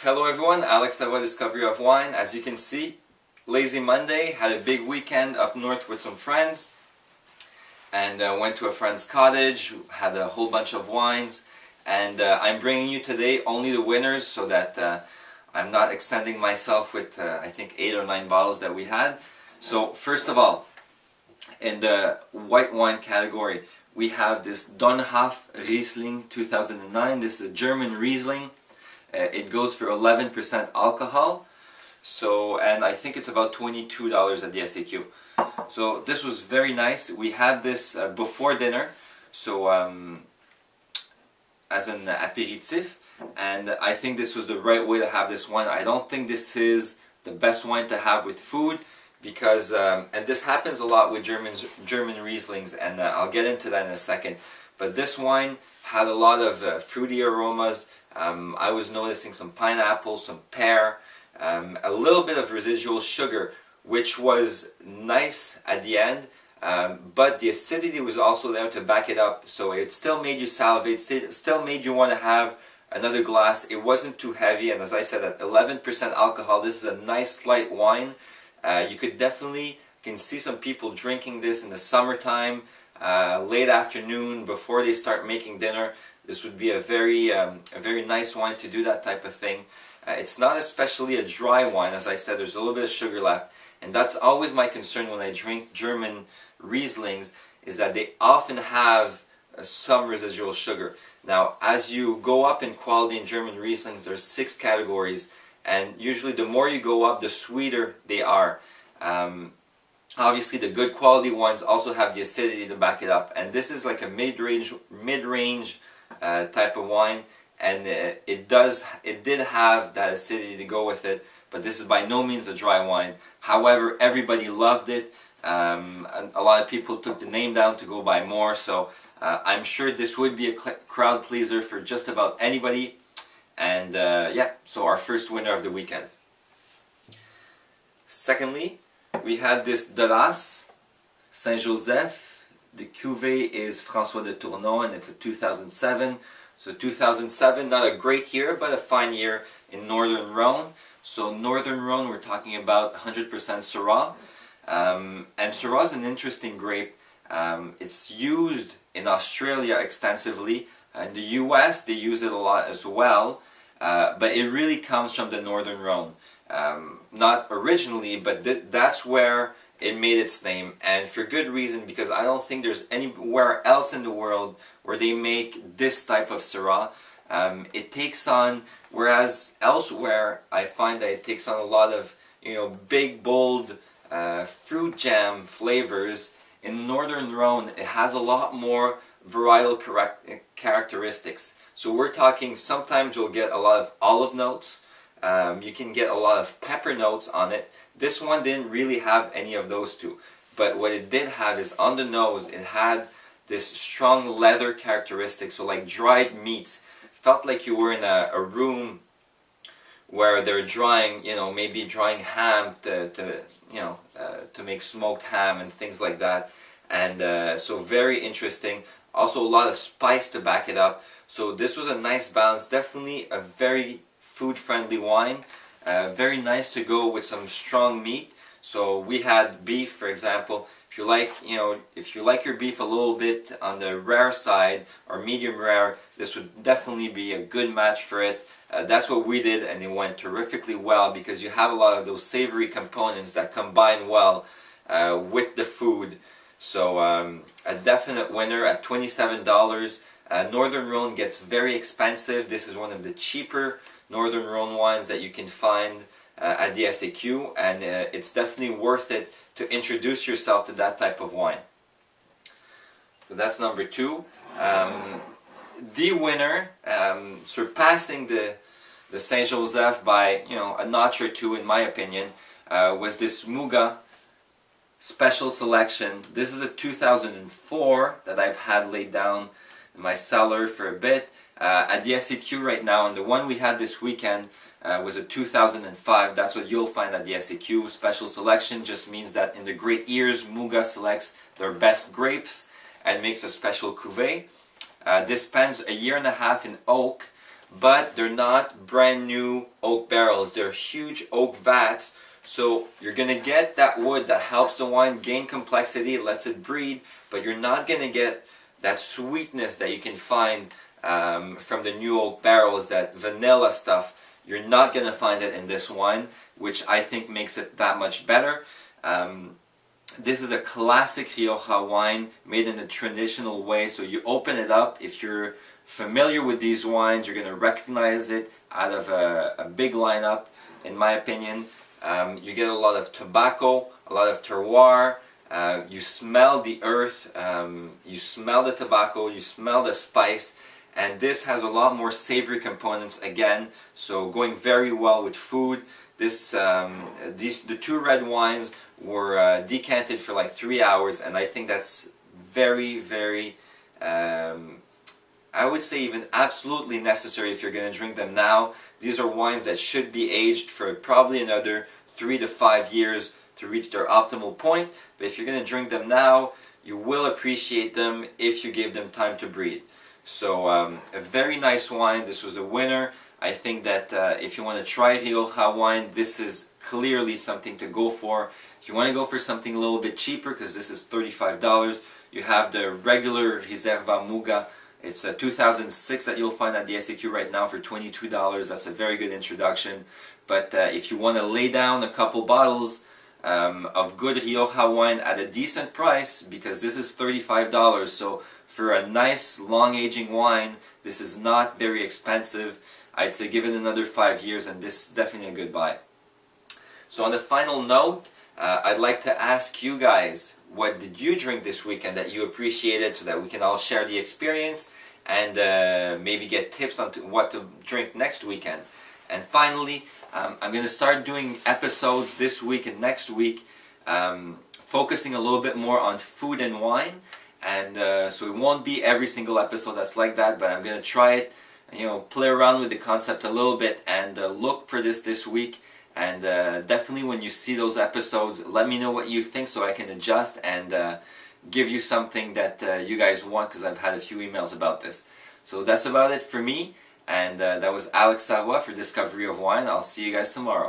Hello everyone, Alex Savoy Discovery of Wine. As you can see, lazy Monday, had a big weekend up north with some friends and went to a friend's cottage, had a whole bunch of wines, and I'm bringing you today only the winners so that I'm not extending myself with I think 8 or 9 bottles that we had. So first of all, in the white wine category, we have this Donhof Riesling 2009. This is a German Riesling. It goes for 11% alcohol, so, and I think it's about $22 at the SAQ. So this was very nice. We had this before dinner, so as an aperitif, and I think this was the right way to have this wine. I don't think this is the best wine to have with food because, and this happens a lot with German Rieslings, and I'll get into that in a second. But this wine had a lot of fruity aromas. I was noticing some pineapple, some pear, a little bit of residual sugar, which was nice at the end, but the acidity was also there to back it up, so it still made you salivate, still made you want to have another glass. It wasn't too heavy, and as I said, at 11% alcohol, this is a nice light wine. You could definitely, can see some people drinking this in the summertime, late afternoon, before they start making dinner. This would be a very nice wine to do that type of thing. It's not especially a dry wine, as I said, there's a little bit of sugar left. And that's always my concern when I drink German Rieslings, is that they often have some residual sugar. Now, as you go up in quality in German Rieslings, there's 6 categories, and usually the more you go up, the sweeter they are. Obviously, the good quality ones also have the acidity to back it up, and this is like a mid-range type of wine, and it did have that acidity to go with it, but this is by no means a dry wine. However, everybody loved it. And a lot of people took the name down to go buy more, so I'm sure this would be a crowd pleaser for just about anybody. And yeah, so our first winner of the weekend. Secondly, we had this Delas Saint-Joseph. The cuvée is François de Tournon, and it's a 2007. So 2007, not a great year, but a fine year in Northern Rhone. So Northern Rhone, we're talking about 100% Syrah. And Syrah is an interesting grape. It's used in Australia extensively. In the US, they use it a lot as well. But it really comes from the Northern Rhone. Not originally, but that's where it made its name, and for good reason, because I don't think there's anywhere else in the world where they make this type of Syrah. It takes on, whereas elsewhere I find that it takes on a lot of, big, bold fruit jam flavors. In Northern Rhone, it has a lot more varietal characteristics. So we're talking, sometimes you'll get a lot of olive notes. You can get a lot of pepper notes on it. This one didn't really have any of those two. But what it did have is on the nose, it had this strong leather characteristic. So like dried meats. Felt like you were in a room where they're drying, maybe drying ham to make smoked ham and things like that. And so very interesting. Also a lot of spice to back it up. So this was a nice balance. Definitely a very food-friendly wine, very nice to go with some strong meat. So we had beef, for example. If you like your beef a little bit on the rare side or medium rare, this would definitely be a good match for it. That's what we did, and it went terrifically well because you have a lot of those savory components that combine well with the food. So a definite winner at $27. Northern Rhone gets very expensive. This is one of the cheaper Northern Rhone wines that you can find at the SAQ, and it's definitely worth it to introduce yourself to that type of wine. So that's number 2. The winner, surpassing the Saint-Joseph by a notch or two in my opinion, was this Muga Special Selection. This is a 2004 that I've had laid down in my cellar for a bit. At the SAQ right now, and the one we had this weekend was a 2005. That's what you'll find at the SAQ. Special Selection just means that in the great years, Muga selects their best grapes and makes a special cuvée. This spends a year and a half in oak, but they're not brand new oak barrels. They're huge oak vats. So you're going to get that wood that helps the wine gain complexity, lets it breathe, but you're not going to get that sweetness that you can find from the new oak barrels, that vanilla stuff. You're not going to find it in this wine, which I think makes it that much better. This is a classic Rioja wine made in a traditional way. So you open it up. If you're familiar with these wines, you're going to recognize it out of a big lineup, in my opinion. You get a lot of tobacco, a lot of terroir. You smell the earth, you smell the tobacco, you smell the spice, and this has a lot more savory components again, so going very well with food. The two red wines were decanted for like 3 hours, and I think that's very, very, I would say even absolutely necessary if you're going to drink them now. These are wines that should be aged for probably another 3 to 5 years to reach their optimal point, but if you're going to drink them now, you will appreciate them if you give them time to breathe. So a very nice wine. This was the winner. I think that if you want to try Rioja wine, this is clearly something to go for. If you want to go for something a little bit cheaper, because this is $35, you have the regular Reserva Muga. It's a 2006 that you'll find at the SAQ right now for $22. That's a very good introduction. But if you want to lay down a couple bottles of good Rioja wine at a decent price, because this is $35, so for a nice long aging wine, this is not very expensive. I'd say give it another 5 years and this is definitely a good buy. So on the final note, I'd like to ask you guys, what did you drink this weekend that you appreciated, so that we can all share the experience and maybe get tips on what to drink next weekend. And finally, I'm going to start doing episodes this week and next week, focusing a little bit more on food and wine. And so it won't be every single episode that's like that, but I'm going to try it, play around with the concept a little bit and look for this week. And definitely when you see those episodes, let me know what you think so I can adjust and give you something that you guys want, because I've had a few emails about this. So that's about it for me. And that was Alex Savoy for Discovery of Wine. I'll see you guys tomorrow.